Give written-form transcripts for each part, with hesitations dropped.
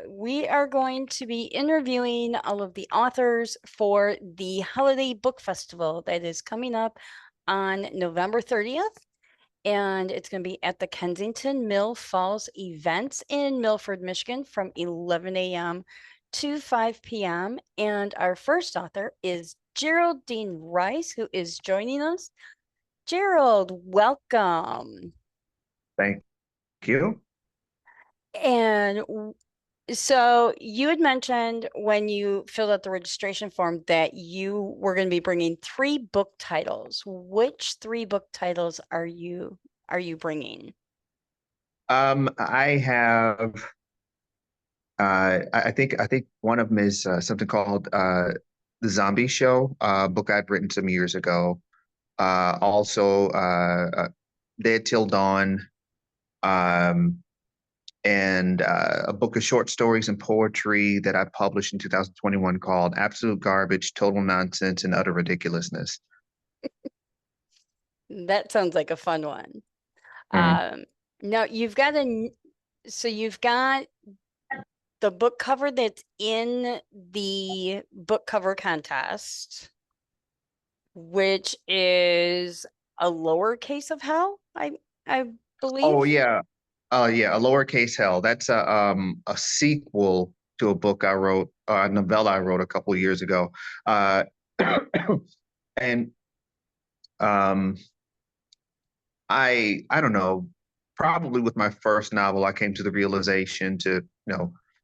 we are going to be interviewing all of the authors for the Holiday Book Festival that is coming up on November 30th. And it's going to be at the Kensington Mill Falls Events in Milford, Michigan from 11 a.m. to 5 p.m. And our first author is Gerald Dean Rice, who is joining us. Gerald, welcome. Thank you. And so you had mentioned when you filled out the registration form that you were going to be bringing 3 book titles. Which 3 book titles are you bringing? I have I think one of them is something called The Zombie Show, a book I'd written some years ago. Also Dead Till Dawn, um, and a book of short stories and poetry that I published in 2021 called Absolute Garbage, Total Nonsense, and Utter Ridiculousness. That sounds like a fun one. Mm. Um, now you've got the book cover that's in the book cover contest, which is a lowercase of hell, I Oh believe. yeah. Yeah, A Lowercase Hell. That's a sequel to a book I wrote, a novella I wrote a couple of years ago. Uh, and um, I don't know, probably with my first novel, I came to the realization to,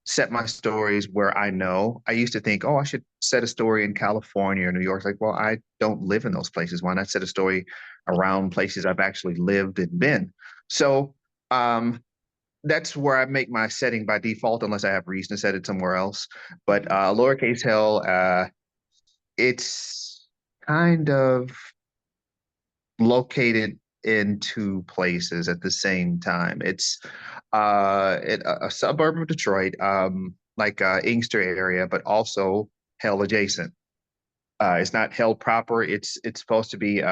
set my stories where I know. I used to think, oh, I should set a story in California or New York. Like, well, I don't live in those places. Why not set a story around places I've actually lived and been? So um, that's where I make my setting by default, unless I have reason to set it somewhere else. But Lowercase Hell, it's kind of located in 2 places at the same time. It's a suburb of Detroit, like Inkster area, but also Hell adjacent. It's not Hell proper. It's supposed to be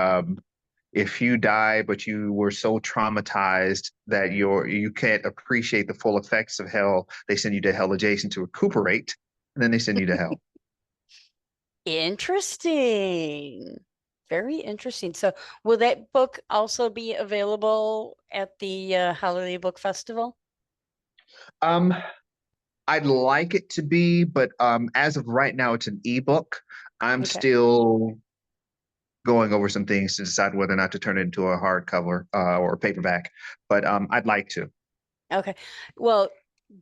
if you die, but you were so traumatized that you can't appreciate the full effects of hell, they send you to Hell adjacent to recuperate, and then they send you to hell. Interesting. Very interesting. So, will that book also be available at the Holiday Book Festival? Um, I'd like it to be, but as of right now, it's an ebook. I'm Okay. still going over some things to decide whether or not to turn it into a hardcover or a paperback, but I'd like to. Okay. Well,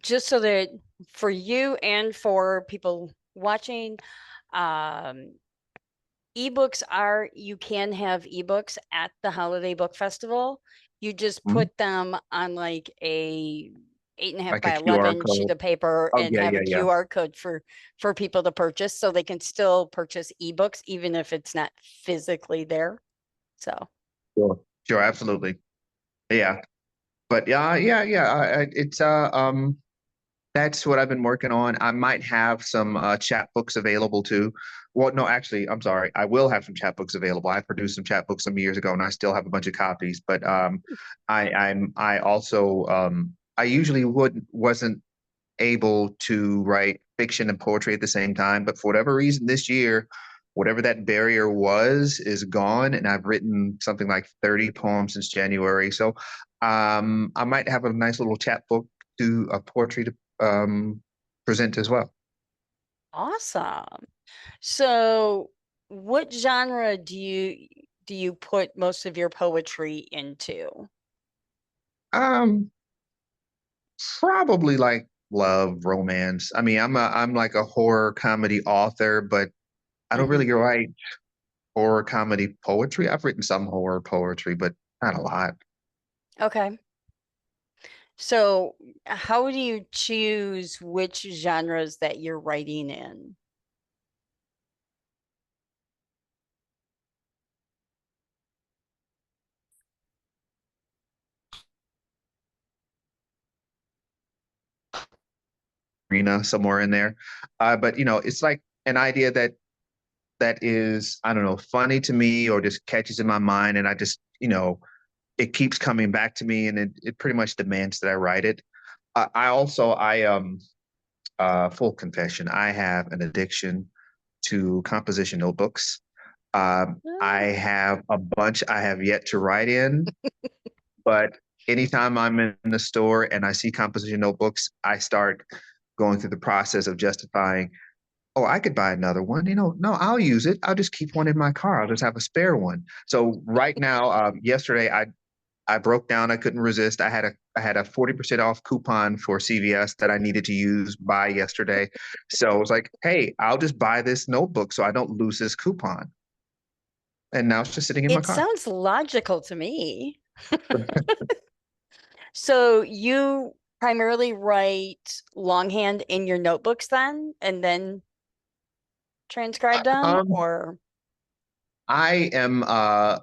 just so that for you and for people watching, um, you can have ebooks at the Holiday Book Festival. You just Mhm. put them on like a 8.5 Like a by QR 11 sheet code. of paper Oh and yeah, have yeah, a yeah. QR code for people to purchase so they can still purchase ebooks even if it's not physically there. So Sure, sure, absolutely. Yeah, but yeah. It's that's what I've been working on. I might have some chapbooks available too. Well, no, actually, I'm sorry. I will have some chapbooks available. I produced some chapbooks some years ago, and I still have a bunch of copies. But I also I usually wasn't able to write fiction and poetry at the same time. But for whatever reason, this year, whatever that barrier was is gone, and I've written something like 30 poems since January. So I might have a nice little chapbook to a poetry to present as well. awesome. So what genre do you put most of your poetry into? Um, Probably like love, romance. I mean, I'm like a horror comedy author, but I don't Mhm. really write horror comedy poetry. I've written some horror poetry, but not a lot. Okay. So, how do you choose which genres that you're writing in? Arena somewhere in there. But it's like an idea that is, I don't know, funny to me or just catches in my mind, and I just, it keeps coming back to me, and it pretty much demands that I write it. I also I full confession. I have an addiction to composition notebooks. I Ah, have a bunch I have yet to write in, but anytime I'm in the store and I see composition notebooks, I start going through the process of justifying, oh, I could buy another one. No, I'll use it. I'll just keep one in my car. I'll just have a spare one. So right now, yesterday I broke down. I couldn't resist. I had a 40% off coupon for CVS that I needed to use by yesterday. So I was like, hey, I'll just buy this notebook so I don't lose this coupon. And now it's just sitting in my it car. sounds logical to me. So you primarily write longhand in your notebooks then, and then transcribe them, Um, or I am a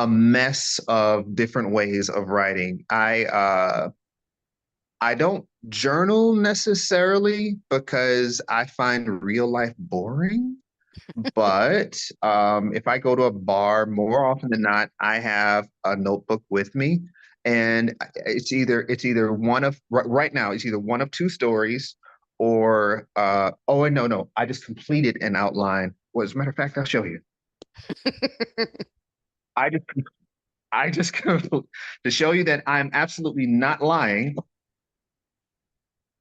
mess of different ways of writing. I don't journal necessarily because I find real life boring. But if I go to a bar, more often than not, I have a notebook with me, and it's either one of right now it's either one of two stories, or oh, and no, I just completed an outline. Well, as a matter of fact, I'll show you. I just I just to show you that I'm absolutely not lying.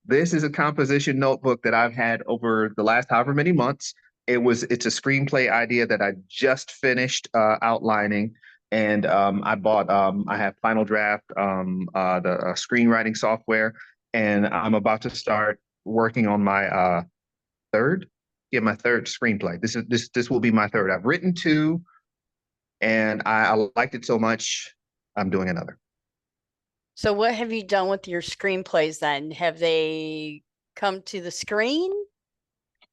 This is a composition notebook that I've had over the last however many months. It's a screenplay idea that I just finished outlining, and I have Final Draft, the screenwriting software, and I'm about to start working on my third, yeah, my third screenplay. This will be my third. I've written two, and I liked it so much, I'm doing another. so what have you done with your screenplays then? Have they come to the screen?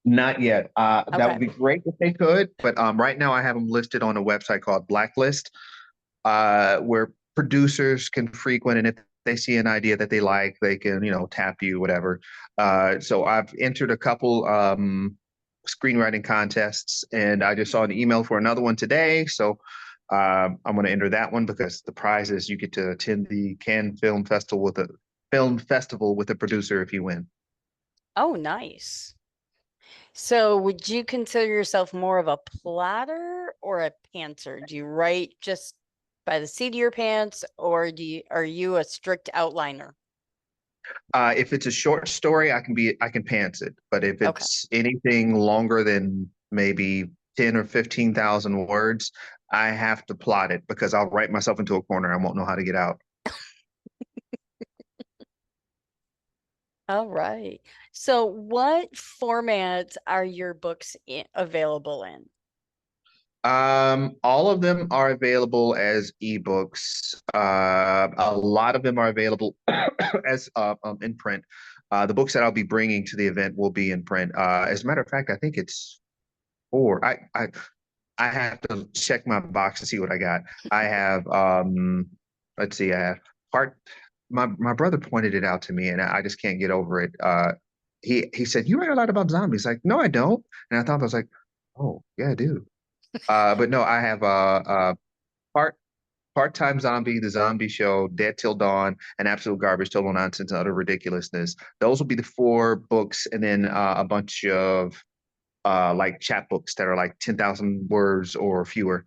Not yet. That Okay. would be great if they could, but right now I have them listed on a website called Blacklist, where producers can frequent, and if they see an idea that they like, they can, tap you, whatever. So I've entered a couple screenwriting contests, and I just saw an email for another one today. So I'm going to enter that one because the prize is you get to attend the Cannes Film Festival with a producer if you win. Oh, nice. So would you consider yourself more of a plotter or a pantser? Do you write just by the seat of your pants, or are you a strict outliner? If it's a short story, I can pants it. But if Okay. it's anything longer than maybe 10 or 15,000 words, I have to plot it because I'll write myself into a corner. I won't know how to get out. All right. So what formats are your books available in? All of them are available as ebooks. A lot of them are available as in print. The books that I'll be bringing to the event will be in print. As a matter of fact, I think it's four. I have to check my box to see what I got. I have let's see, I have part my brother pointed it out to me and I just can't get over it. He said, "You write a lot about zombies." Like, no, I don't. And I thought I was like, oh, yeah, I do. But no, I have part part-time zombie, the zombie show, Dead Till Dawn, and Absolute Garbage, Total Nonsense, and Utter Ridiculousness. Those will be the four books, and then a bunch of like chapbooks that are like 10,000 words or fewer.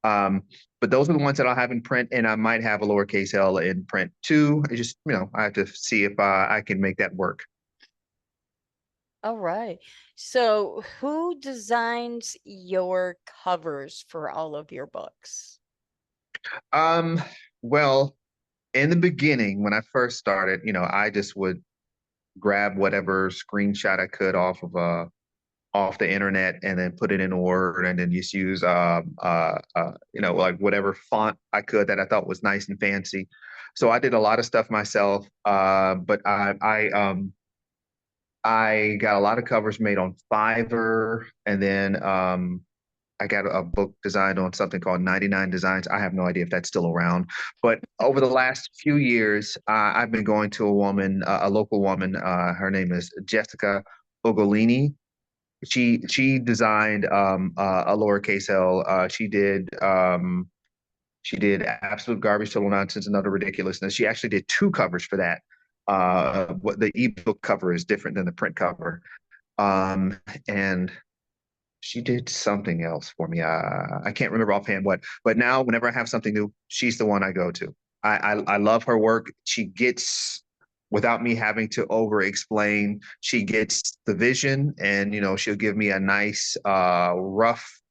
Um, but those are the ones that I'll have in print, and I might have a lowercase l in print too. I just, I have to see if I can make that work. All right. So who designs your covers for all of your books? Um, well, in the beginning, when I first started, I just would grab whatever screenshot I could off the internet and then put it in Word and then just use like whatever font I could that I thought was nice and fancy. So I did a lot of stuff myself, but I got a lot of covers made on Fiverr, and then I got a book designed on something called 99 Designs. I have no idea if that's still around, but over the last few years, I've been going to a local woman. Her name is Jessica Ogolini. She designed a lowercase l. She did Absolute Garbage, Total Nonsense, and Other Ridiculousness. She actually did two covers for that. what the ebook cover is different than the print cover. Um, and she did something else for me. I can't remember offhand what, but now whenever I have something new, she's the one I go to. I love her work. She gets, without me having to over explain, she gets the vision, and she'll give me a nice rough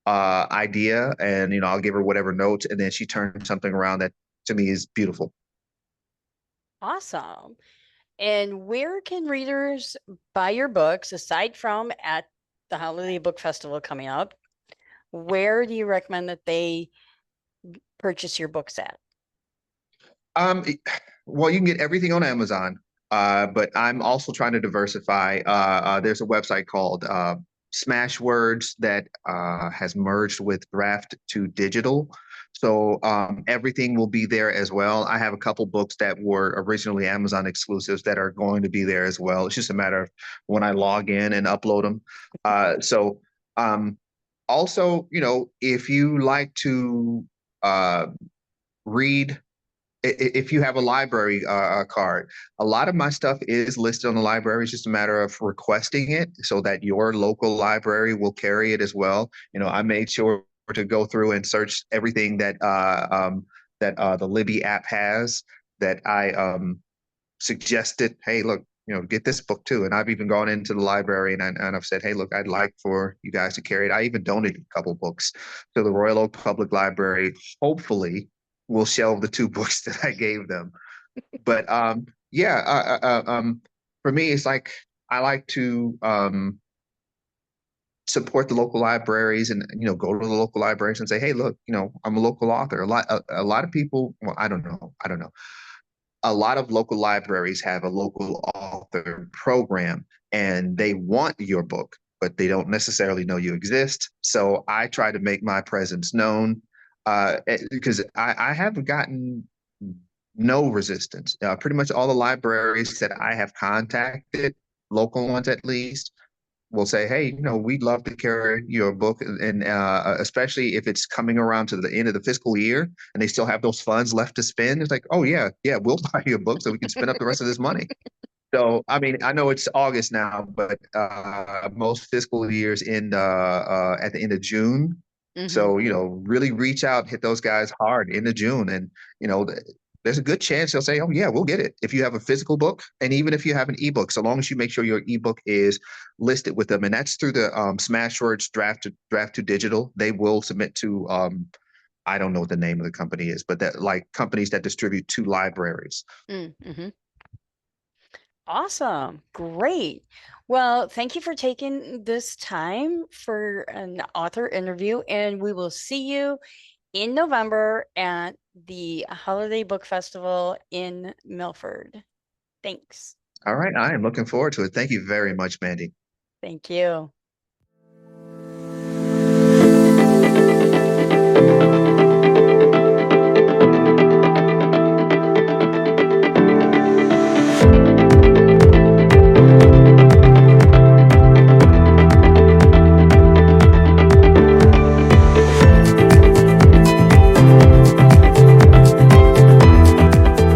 idea, and I'll give her whatever notes, and then she turns something around that to me is beautiful. Awesome. And where can readers buy your books aside from at the Holiday Book Festival coming up? Where do you recommend that they purchase your books at? Um, well, you can get everything on Amazon, but I'm also trying to diversify. There's a website called Smashwords that has merged with Draft to Digital. So everything will be there as well. I have a couple books that were originally Amazon exclusives that are going to be there as well. It's just a matter of when I log in and upload them. So also, if you like to uh, read, if you have a library card, a lot of my stuff is listed on the library. It's just a matter of requesting it so that your local library will carry it as well. I made sure to go through and search everything that the Libby app has, that I suggested, hey, look, get this book too. And I've even gone into the library, and I've said, hey, look, I'd like for you guys to carry it. I even donated a couple books to the Royal Oak Public Library. Hopefully, will shelve the two books that I gave them. But yeah, for me, it's like I like to support the local libraries, and go to the local libraries and say, hey, look, I'm a local author. A lot of people, well, I don't know, a lot of local libraries have a local author program, and they want your book, but they don't necessarily know you exist. So I try to make my presence known, because I have gotten no resistance. Pretty much all the libraries that I have contacted, local ones at least, will say, hey, we'd love to carry your book. And especially if it's coming around to the end of the fiscal year and they still have those funds left to spend, it's like, oh, yeah, yeah, we'll buy your book so we can spend up the rest of this money. So, I mean, I know it's August now, but most fiscal years end at the end of June. Mm-hmm. So, really reach out, hit those guys hard into June. And, you know, th- there's a good chance they'll say, oh, yeah, we'll get it. If you have a physical book, and even if you have an ebook, so long as you make sure your ebook is listed with them. And that's through the Smashwords draft to digital. They will submit to, I don't know what the name of the company is, but that, like, companies that distribute to libraries. Mm-hmm. Awesome. Great. Well, thank you for taking this time for an author interview, and we will see you in November at the Holiday Book Festival in Milford. Thanks. All right. I am looking forward to it. Thank you very much, Mandy. Thank you.